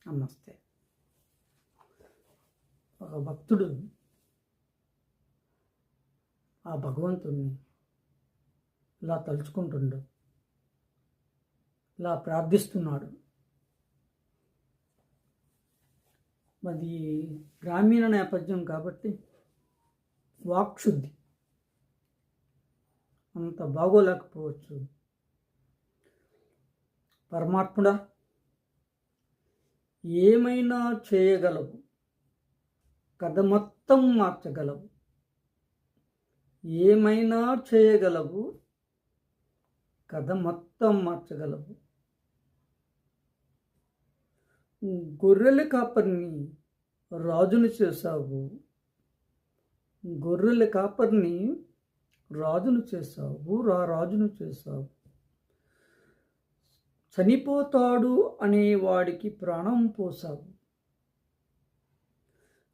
నమస్తే. ఒక భక్తుడు ఆ భగవంతుడిని ఇలా తలుచుకుంటుండు, ఇలా ప్రార్థిస్తున్నాడు. అది గ్రామీణ నేపథ్యం కాబట్టి వాక్శుద్ధి అంత బాగోలేకపోవచ్చు. పరమాత్ముడా, ఏమైనా చేయగలవు, కథ మొత్తం మార్చగలవు. ఏమైనా చేయగలవు, కథ మొత్తం మార్చగలవు. గొర్రెల కాపరిని రాజును చేశావు, గొర్రెల కాపరిని రాజును చేశావు, రాజును చేశావు. చనిపోతాడు అనేవాడికి ప్రాణం పోసావు,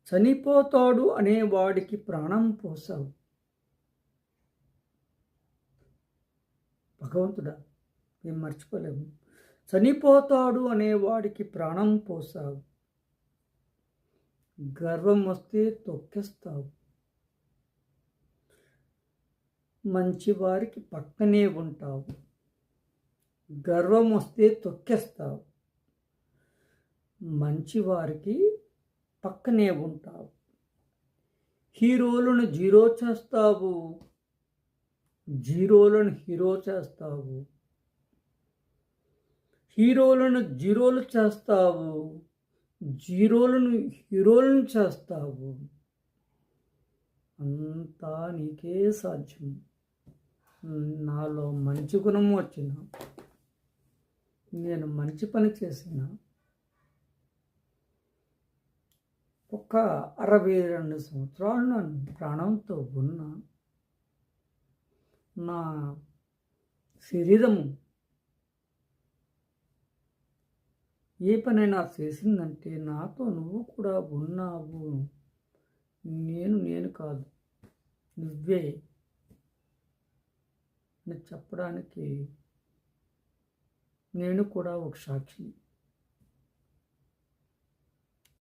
చనిపోతాడు అనేవాడికి ప్రాణం పోసావు. భగవంతుడా, మేము మర్చిపోలేము. చనిపోతాడు అనేవాడికి ప్రాణం పోసావు. గర్వం వస్తే తొక్కేస్తావు, మంచివారికి పక్కనే ఉంటావు. గర్వం వస్తే తొక్కేస్తావు, మంచివారికి పక్కనే ఉంటావు. హీరోలను జీరో చేస్తావు, జీరోలను హీరో చేస్తావు. హీరోలను జీరోలు చేస్తావు, జీరోలను హీరోలను చేస్తావు. అంతా నీకే సాధ్యం. నాలో మంచి గుణం వచ్చిన, నేను మంచి పని చేసిన, ఒక 62 సంవత్సరాలు నన్ను ప్రాణంతో ఉన్న నా శరీరము ఏ పనైనా చేసిందంటే నాతో నువ్వు కూడా ఉన్నావు. నేను కాదు, నువ్వే అని చెప్పడానికి నేను కూడా ఒక సాక్షిని.